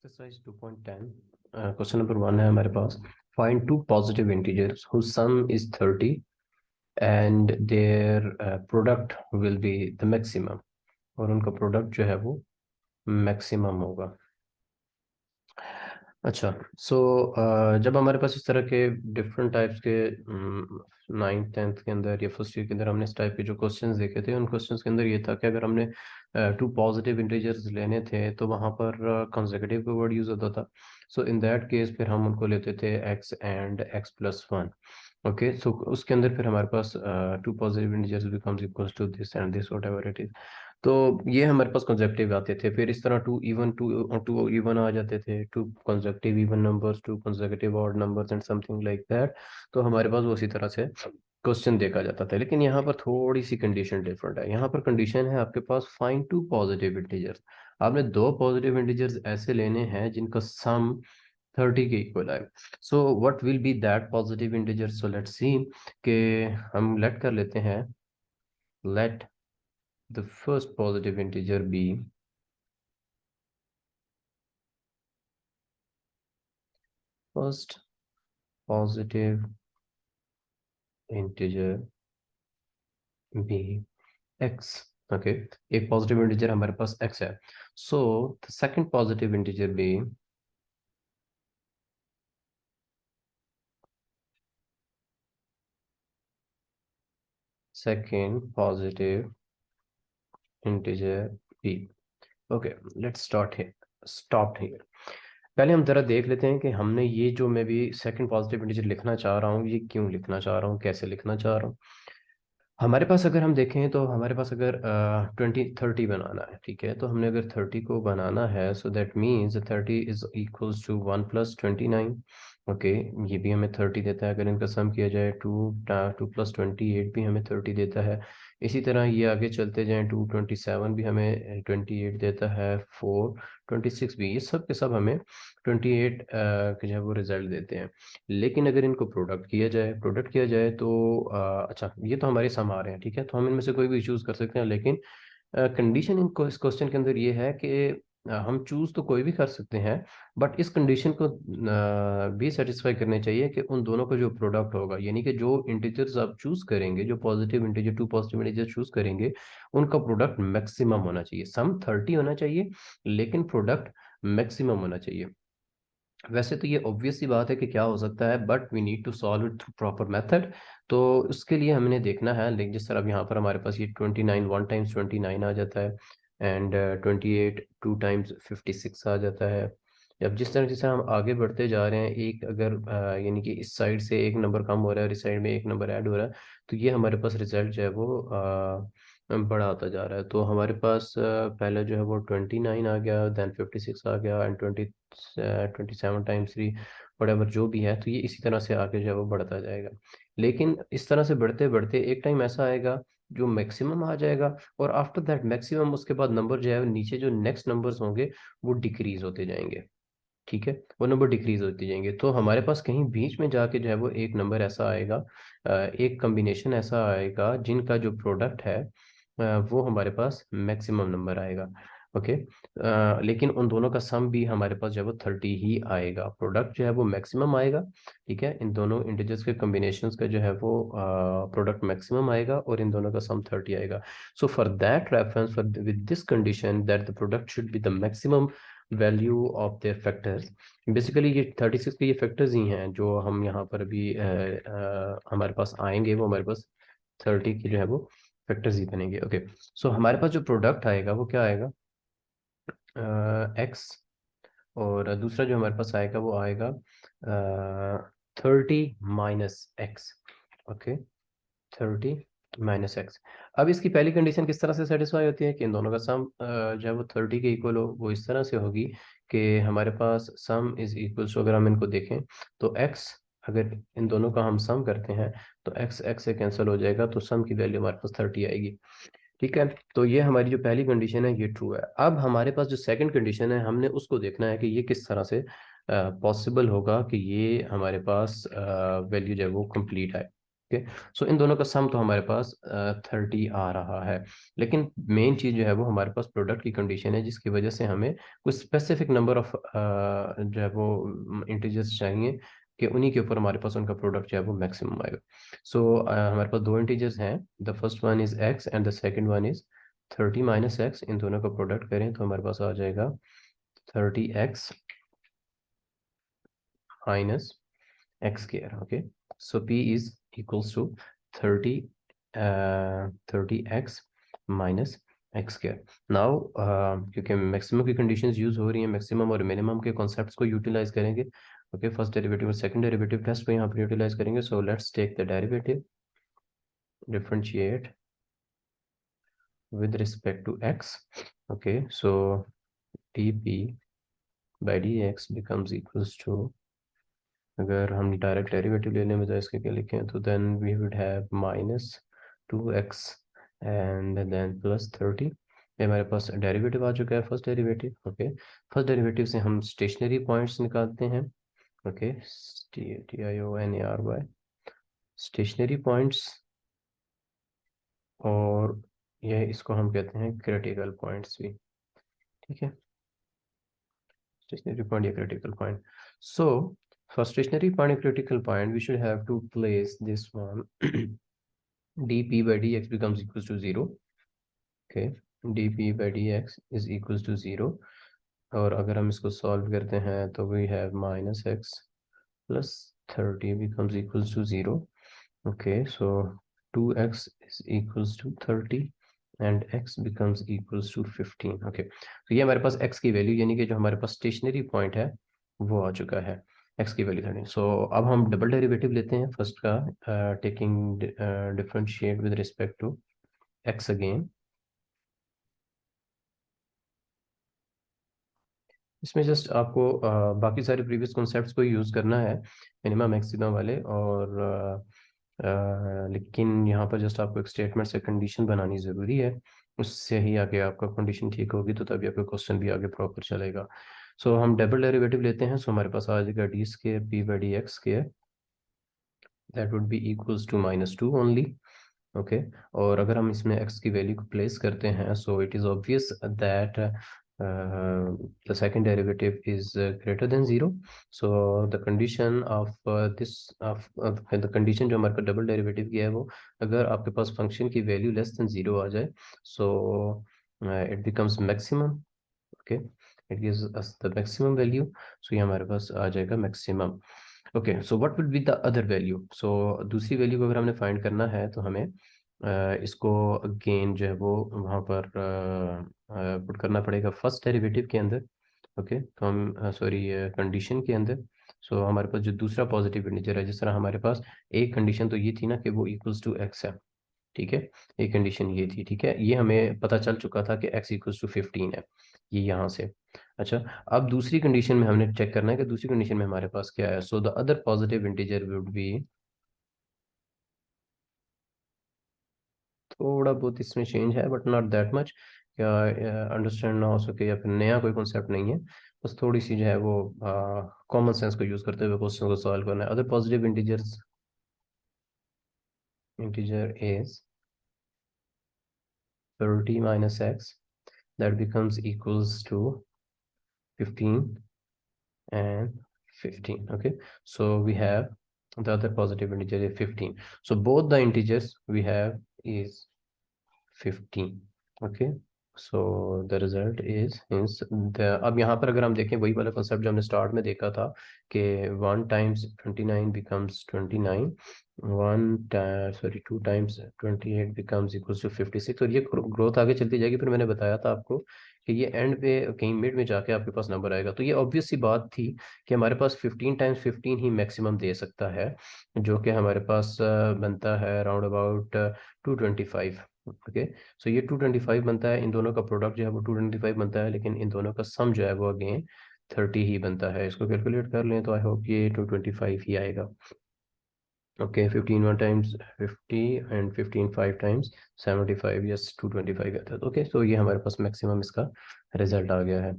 Exercise 2.10 question number 1 है हमारे पास। Find two positive integers whose sum is 30 and their product will be the maximum, और उनका product जो है वो मैक्सिमम होगा। अच्छा, सो जब हमारे पास इस तरह के डिफरेंट टाइप्स के 9th 10th के अंदर या फर्स्ट ईयर के अंदर हमने इस टाइप के जो क्वेश्चंस देखे थे, उन क्वेश्चंस के अंदर ये था कि अगर हमने टू पॉजिटिव इंटीजर्स लेने थे तो वहाँ पर कंसेक्यूटिव का वर्ड यूज होता था। सो इन दैट केस फिर हम उनको लेते थे x एंड x+1। ओके, सो उसके अंदर फिर हमारे पास two positive integers becomes equals to this and this whatever it is. तो ये हमारे पास कंसेक्टिव आते थे। फिर इस तरह टू इवन आ जाते थे, two consecutive even numbers, two consecutive odd numbers and something like that. तो हमारे पास वो उसी तरह से क्वेश्चन देखा जाता था। लेकिन यहाँ पर थोड़ी सी कंडीशन डिफरेंट है। यहाँ पर कंडीशन है आपके पास फाइंड टू पॉजिटिव इंटीजर्स। आपने दो पॉजिटिव इंटीजर्स ऐसे लेने हैं जिनका सम 30 के इक्वल है। सो what will B that positive integer? So let's see कि हम लेट कर लेते हैं, late the first positive integer be first positive integer be x। Okay, एक पॉजिटिव इंटीजर हमारे पास x है। So the second positive integer be second positive integer b। Okay, let's stop here. पहले हम जरा देख लेते हैं कि हमने ये जो मैं भी सेकंड पॉजिटिव इंटीजर लिखना चाह रहा हूँ, ये क्यों लिखना चाह रहा हूँ, कैसे लिखना चाह रहा हूँ। हमारे पास अगर हम देखें तो हमारे पास अगर 30 बनाना है, ठीक है, तो हमने अगर 30 को बनाना है, so that means 30 is equals to 1+29। Okay, ये भी हमें 30 देता है। अगर इनका सम किया जाए 2+28 भी हमें 30 देता है। इसी तरह ये आगे चलते जाएं, 227 भी हमें 28 देता है, 426 भी, ये सब के सब हमें 28 के जो है वो रिजल्ट देते हैं। लेकिन अगर इनको प्रोडक्ट किया जाए तो अच्छा, ये तो हमारे सम आ रहे हैं, ठीक है, तो हम इनमें से कोई भी चूज कर सकते हैं। लेकिन कंडीशन इनको इस क्वेश्चन के अंदर ये है कि हम चूज तो कोई भी कर सकते हैं, बट इस कंडीशन को भी सेटिस्फाई करने चाहिए कि उन दोनों का जो प्रोडक्ट होगा, यानी कि जो इंटीजर्स आप चूज करेंगे, जो positive integer, two positive integer choose करेंगे, उनका प्रोडक्ट मैक्सिमम होना चाहिए। सम 30 होना चाहिए, लेकिन प्रोडक्ट मैक्सिमम होना चाहिए। वैसे तो ये ऑब्वियस सी बात है कि क्या हो सकता है, but we need to solve it through proper method. तो उसके लिए हमने देखना है, लेकिन जिस तरह अब यहाँ पर हमारे पास ये 29 1 टाइम्स 29 आ जाता है, एंड 28 2 टाइम्स 56 आ जाता है। अब जिस तरह हम आगे बढ़ते जा रहे हैं, एक अगर यानी कि इस साइड से एक नंबर कम हो रहा है और इस साइड में एक नंबर ऐड हो रहा है, तो ये हमारे पास रिजल्ट जो है वो बड़ा होता जा रहा है। तो हमारे पास पहले जो है वो 29 आ गया, देन 56 आ गया, एंड 27 टाइम्स 3 वटेवर जो भी है। तो ये इसी तरह से आगे जो है वो बढ़ता जाएगा। लेकिन इस तरह से बढ़ते बढ़ते एक टाइम ऐसा आएगा जो मैक्सिमम आ जाएगा, और आफ्टर दैट मैक्सिमम उसके बाद नंबर जो है नीचे जो नेक्स्ट नंबर्स होंगे वो डिक्रीज होते जाएंगे, ठीक है, वो नंबर डिक्रीज होते जाएंगे। तो हमारे पास कहीं बीच में जाके जो है वो एक नंबर ऐसा आएगा, एक कॉम्बिनेशन ऐसा आएगा जिनका जो प्रोडक्ट है वो हमारे पास मैक्सिमम नंबर आएगा। ओके, लेकिन उन दोनों का सम भी हमारे पास जो है वो 30 ही आएगा, प्रोडक्ट जो है वो मैक्सिमम आएगा। ठीक है, इन दोनों इंटीजर्स के कॉम्बिनेशंस का जो है वो प्रोडक्ट मैक्सिमम आएगा, और इन दोनों का सम 30 आएगा। So for that reference, for with this condition that the product should be the maximum value of their factors. Basically ये 36 के ये फैक्टर्स ही हैं जो हम यहाँ पर अभी हमारे पास आएंगे, वो हमारे पास 30 की जो है वो फैक्टर्स ही बनेंगे। ओके, सो हमारे पास जो प्रोडक्ट आएगा वो क्या आएगा, एक्स, और दूसरा जो हमारे पास आएगा वो आएगा 30 - x। Okay, 30 - x। अब इसकी पहली कंडीशन किस तरह से सेटिस्फाई होती है कि इन दोनों का सम जो है वो 30 के इक्वल हो। वो इस तरह से होगी कि हमारे पास सम इज इक्वल टू, अगर हम इनको देखें तो x, अगर इन दोनों का हम सम करते हैं तो x x से कैंसिल हो जाएगा, तो सम की वैल्यू हमारे पास 30 आएगी। ठीक है, तो ये हमारी जो पहली कंडीशन है ये ट्रू है। अब हमारे पास जो सेकंड कंडीशन है, हमने उसको देखना है कि ये किस तरह से पॉसिबल होगा कि ये हमारे पास वैल्यू जो है वो कंप्लीट आए। ओके, सो इन दोनों का सम तो हमारे पास 30 आ रहा है, लेकिन मेन चीज़ जो है वो हमारे पास प्रोडक्ट की कंडीशन है, जिसकी वजह से हमें कुछ स्पेसिफिक नंबर ऑफ जो है वो इंटीजर्स चाहिए कि उन्हीं के ऊपर हमारे पास उनका प्रोडक्ट जो है वो मैक्सिमम आएगा। सो हमारे पास दो इंटीजर्स हैं, the first one is x and the second one is 30 minus x. इन दोनों का प्रोडक्ट करें तो हमारे पास आ जाएगा 30x minus x square. Okay, so p is equals to 30 30x minus x square. Now क्योंकि मैक्सिमम की कंडीशंस यूज हो रही हैं, मैक्सिमम और मिनिमम के कॉन्सेप्ट्स को यूटिलाइज करेंगे। ओके, फर्स्ट डेरिवेटिव और सेकंड डेरिवेटिव टेस्ट को यहाँ पर यूटिलाइज करेंगे। So let's take the derivative, differentiate with respect to x. Okay, so dp by dx becomes equals to, अगर हम डायरेक्ट डेरिवेटिव लेने में बजाय इसके क्या लिखें तो then we would have minus 2x and then plus 30। ये हमारे पास डेरिवेटिव आ चुका है, first derivative. Okay, first derivative से हम स्टेशनरी पॉइंट्स निकालते हैं। ओके, TIONARY स्टेशनरी पॉइंट्स, और ये इसको हम कहते हैं क्रिटिकल पॉइंट्स भी। ठीक है, stationary point या critical point. So for stationary point and critical point, we should have to place this one. dp by dx becomes equals to 0. Okay, dp by dx is equals to 0. और अगर हम इसको solve करते हैं तो we have minus x plus 30 becomes equals to 0. Okay, so 2x is equals to 30 and x becomes equals to 15. Okay, तो ये हमारे पास x की वैल्यू, यानी कि जो हमारे पास स्टेशनरी पॉइंट है वो आ चुका है, x की वैल्यू 30। सो अब हम डबल डेरिवेटिव लेते हैं फर्स्ट का, taking differentiate with respect to x again. इसमें जस्ट आपको बाकी सारे प्रीवियस कॉन्सेप्ट्स को यूज़ करना है, मिनिमम मैक्सिमम वाले, और लेकिन यहाँ पर जस्ट आपको एक स्टेटमेंट से कंडीशन बनानी ज़रूरी है, उससे ही आगे आपका कंडीशन ठीक होगी, तो तभी आपका क्वेश्चन भी आगे प्रॉपर चलेगा। सो हम डबल डेरिवेटिव लेते हैं। सो हमारे पास आ जाएगा d square p by d x square, that would be equals to -2 only. Okay, और अगर हम इसमें x की वैल्यू को प्लेस करते हैं, so it is obvious that the second derivative is greater than 0. So the condition of this of the condition जो हमारे पास डबल डेरिवेटिव की है वो, अगर आपके पास फंक्शन की वैल्यू लेस देन 0 आ जाए, so it becomes maximum. Okay, it gives us the maximum value. So ये हमारे पास आ जाएगा maximum. Okay, so what will be the other value. So दूसरी वैल्यू को अगर हमने फाइंड करना है तो हमें इसको अगेन जो है वो वहाँ पर पुट करना पड़ेगा फर्स्ट डेरिवेटिव के अंदर। ओके, तो हम सॉरी कंडीशन के अंदर। सो हमारे पास जो दूसरा पॉजिटिव इंटीजर है, जिस तरह हमारे पास एक कंडीशन तो ये थी ना कि वो इक्वल्स टू एक्स है, ठीक है, एक कंडीशन ये थी, ठीक है, ये हमें पता चल चुका था कि x इक्वल्स टू 15 है, ये यहाँ से। अच्छा, अब दूसरी कंडीशन में हमने चेक करना है कि दूसरी कंडीशन में हमारे पास क्या है। So the other positive integer would be, थोड़ा बहुत इसमें चेंज है बट नॉट दैट मच, क्या अंडरस्टैंड ना हो सके या फिर नया कोई कॉन्सेप्ट नहीं है, बस थोड़ी सी जो है वो कॉमन सेंस को यूज करते हुए क्वेश्चन को सॉल्व करना है। Other positive integers, integer is 30 minus x, that becomes equals to 15 and 15. Okay, so we have the other positive integer is 15. So both the integers we have is 15. Okay, so the result is the, अब यहाँ पर अगर हम देखें वही वाला concept जो हमने स्टार्ट में देखा था कि 1 times 29 becomes 29, 2 times 28 becomes equals to 56, और ये ग्रोथ आगे चलती जाएगी। फिर मैंने बताया था आपको कि ये एंड पे कहीं मिड में जाके आपके पास नंबर आएगा। तो ये ऑब्वियस सी बात थी कि हमारे पास 15 times 15 ही मैक्सिमम दे सकता है, जो कि हमारे पास बनता है अराउंड अबाउट 225। ओके, सो ये 225 बनता है, इन दोनों का प्रोडक्ट जो है वो 225 बनता है, लेकिन इन दोनों का सम जो है वो अगेन 30 ही बनता है। इसको कैलकुलेट कर लें तो आई होप ये 225 ही आएगा। Okay, 15 1 times 50 and 15 5 times 75, yes 225 आता है। ओके, सो ये हमारे पास मैक्सिमम इसका रिजल्ट आ गया है।